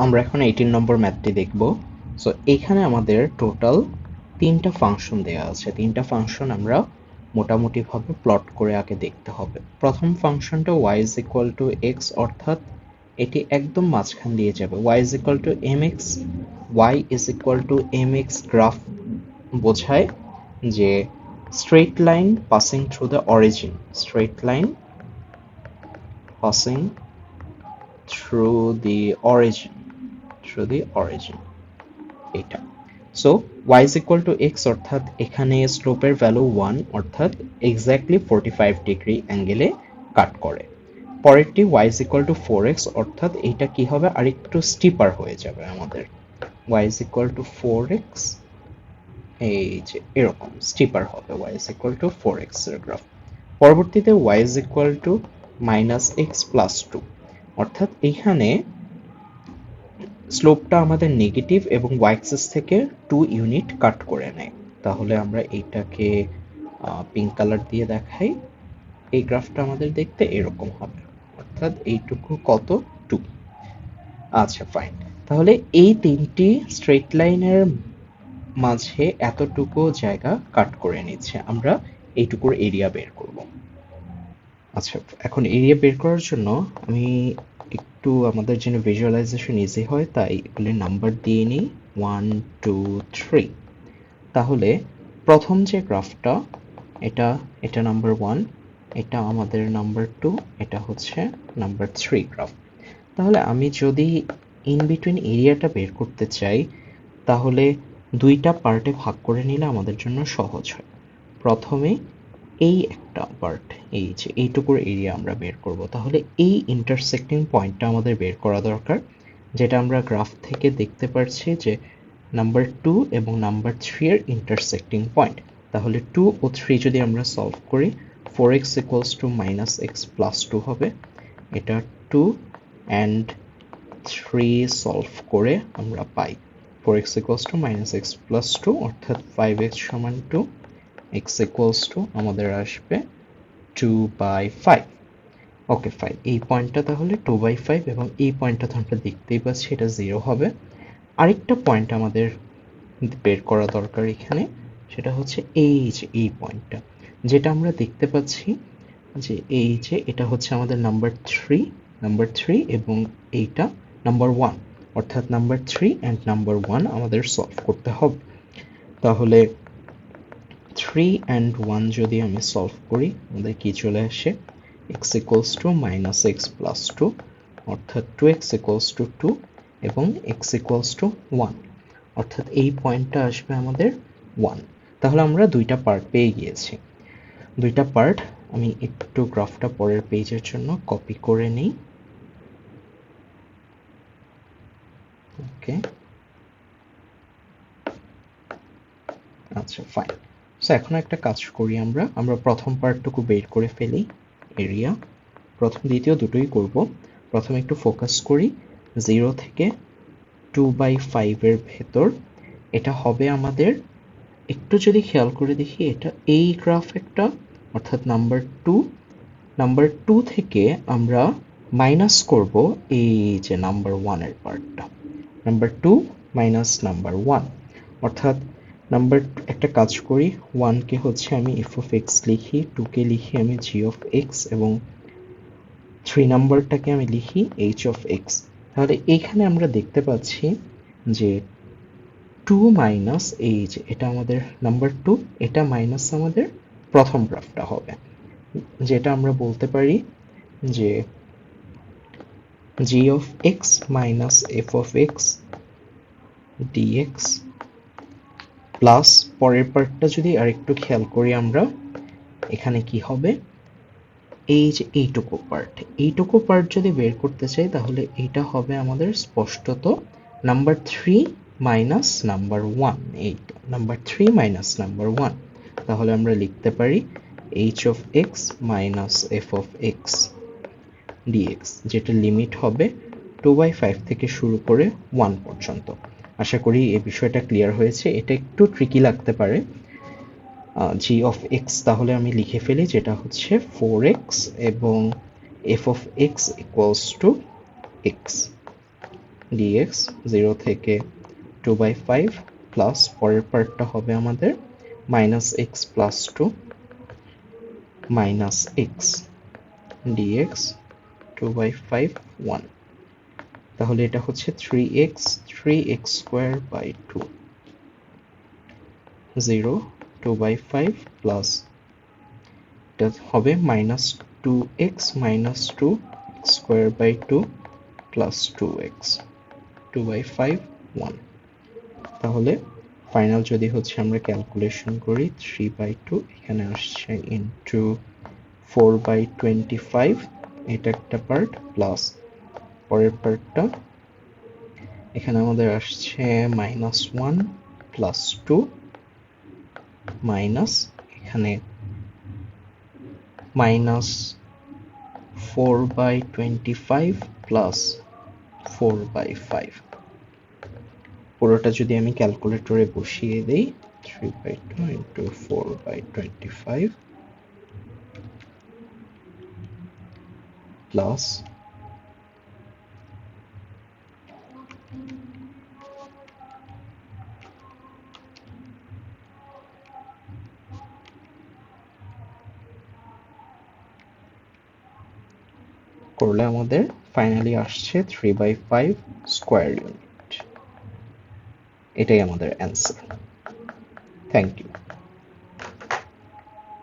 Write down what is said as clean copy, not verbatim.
আমরা এখন 18 নম্বর ম্যাথটি দেখব। সো এখানে আমাদের টোটাল তিনটা ফাংশন দেওয়া আছে। তিনটা ফাংশন আমরা মোটামুটিভাবে প্লট করে আগে দেখতে হবে। প্রথম ফাংশনটা y is equal to x, অর্থাৎ এটি একদম মাঝখান দিয়ে যাবে। y is equal to mx, y is equal to mx graph বোঝায় যে straight line passing through the origin, straight line passing through the origin, এটা। So y is equal to x, অর্থাৎ এখানে স্লোপের ভ্যালু 1, অর্থাৎ এক্স্যাক্টলি 45 ডিগ্রি অ্যাঙ্গেলে কাট করে। পরেরটি y is equal to 4x, অর্থাৎ এটা কি হবে, আরেকটু স্টিপার হয়ে যাবে আমাদের। y is equal to 4x, এই যে এরকম স্টিপার হবে y is equal to 4x এর গ্রাফ। পরবর্তীতে y is equal to -x plus 2, অর্থাৎ এখানে স্লোপটা আমাদের নেগেটিভ এবং y অ্যাক্সিস থেকে 2 ইউনিট কাট করে নেয়। তাহলে আমরা এইটাকে পিঙ্ক কালার দিয়ে দেখাই। এই গ্রাফটা আমাদের দেখতে এরকম হবে, অর্থাৎ এইটুকু কত, 2। আচ্ছা ফাইন। তাহলে এই তিনটি স্ট্রেট লাইনের মাঝে এতটুকু জায়গা কাট করে নিচ্ছে। আমরা এইটুকুর এরিয়া বের করব। আচ্ছা, এখন এরিয়া বের করার জন্য আমি একটু আমাদের জন্য ভিজুয়ালাইজেশন ইজি হয় তাই এগুলি নাম্বার দিয়ে নিই 1 2 3। তাহলে প্রথম যে গ্রাফটা, এটা নাম্বার 1, এটা আমাদের নাম্বার 2, এটা হচ্ছে নাম্বার 3 গ্রাফ। তাহলে আমি যদি ইন বিটুইন এরিয়াটা বের করতে চাই, তাহলে দুইটা পার্টে ভাগ করে নিলে আমাদের জন্য সহজ হয়। প্রথমে এই একটা পার্ট, এই যে এইটুকুর এরিয়া আমরা বের করব। তাহলে এই ইন্টারসেক্টিং পয়েন্টটা আমাদের বের করা দরকার, যেটা আমরা গ্রাফ থেকে দেখতে পাচ্ছি যে নাম্বার 2 এবং নাম্বার 3 এর ইন্টারসেক্টিং পয়েন্ট। তাহলে 2 ও 3 যদি আমরা সলভ করি, 4x equals to -x plus 2 হবে। এটা 2 and 3 সলভ করে আমরা পাই 4x equals to -x plus 2, অর্থাৎ 5x সমান 2, x equals to আমাদের আসবে 2/5। ওকে ফাইন, এই পয়েন্টটা তাহলে 2/5 এবং এই পয়েন্টটা তো আমরা দেখতেই পাচ্ছি এটা 0 হবে। আরেকটা পয়েন্ট আমাদের বের করা দরকার এখানে, সেটা হচ্ছে এই যে এই পয়েন্টটা, যেটা আমরা দেখতে পাচ্ছি যে এই যে এটা হচ্ছে আমাদের নাম্বার 3 এবং এইটা নাম্বার 1, অর্থাৎ নাম্বার 3 অ্যান্ড নাম্বার 1 আমাদের সলভ করতে হবে। তাহলে 3 and 1 যদি আমি সলভ করি, আমাদের কি চলে আসে, x equals to -x plus 2, অর্থাৎ 2x equals to 2 এবং x equals to 1, অর্থাৎ এই পয়েন্টটা আসবে আমাদের 1। তাহলে আমরা দুইটা পার্ট পেয়ে গিয়েছি। দুইটা পার্ট আমি একটু গ্রাফটা পরের পেজের জন্য কপি করে নিই। ওকে, আচ্ছা ফাইন। সো এখন একটা কাজ করি, আমরা প্রথম পার্টটুকু বের করে ফেলি, এরিয়া। প্রথম দ্বিতীয় দুটোই করব। প্রথমে একটু ফোকাস করি 0 থেকে 2/5 এর ভেতর। এটা হবে আমাদের, একটু যদি খেয়াল করে দেখি, এটা এই গ্রাফ একটা, অর্থাৎ নাম্বার 2 থেকে আমরা মাইনাস করব এই যে নাম্বার 1 এর পার্টটা, নাম্বার 2 মাইনাস নাম্বার 1, অর্থাৎ নাম্বার একটা কাজ করি, 1 কে হচ্ছে আমি f of x লিখি, 2 কে লিখি আমি g of x এবং 3 নাম্বারটাকে আমি লিখি h of x। তাহলে এইখানে আমরা দেখতে পাচ্ছি যে 2 মাইনাস এই যে এটা আমাদের নাম্বার 2, এটা মাইনাস আমাদের প্রথম গ্রাফটা হবে, যেটা আমরা বলতে পারি যে g of x minus f of x dx plus পরের পার্টটা যদি আরেকটু খেয়াল করি আমরা, এখানে কি হবে, এই যে এইটুকু পার্ট যদি বের করতে চাই, তাহলে এটা হবে আমাদের স্পষ্টত নাম্বার 3 মাইনাস নাম্বার 1, এইটা নাম্বার 3 মাইনাস নাম্বার 1। তাহলে আমরা লিখতে পারি h of x minus f of x dx, যেটা লিমিট হবে 2/5 থেকে শুরু করে 1 পর্যন্ত। আশা করি এই বিষয়টা ক্লিয়ার হয়েছে। এটা একটু ট্রিকি লাগতে পারে। g of x তাহলে আমি লিখে ফেলি, যেটা হচ্ছে 4x এবং f of x equals to x। dx 0 থেকে 2/5 প্লাস পরের পার্টটা হবে আমাদের minus x plus 2 minus x dx 2/5 1। তাহলে এটা হচ্ছে 3x স্কোয়ার বাই 2 0 2/5 প্লাস এটা হবে minus 2x minus 2 square by 2 plus 2x 2/5 1। তাহলে ফাইনাল যদি হচ্ছে আমরা ক্যালকুলেশন করি 3/2 এখানে আসছে ইন্টু 4/25 এটা একটা পার্ট প্লাস পরের পার্টটা এখানে আমাদের আসছে মাইনাস 1 প্লাস 2 মাইনাস এখানে মাইনাস 4/25 প্লাস 4/5 পুরোটা যদি আমি ক্যালকুলেটরে বসিয়ে দেই 3/2 ইন্টু 4/25 প্লাস করলে আমাদের ফাইনালি আসছে 3/5 স্কোয়ার ইউনিট। এটাই আমাদের অ্যান্সার। Thank you.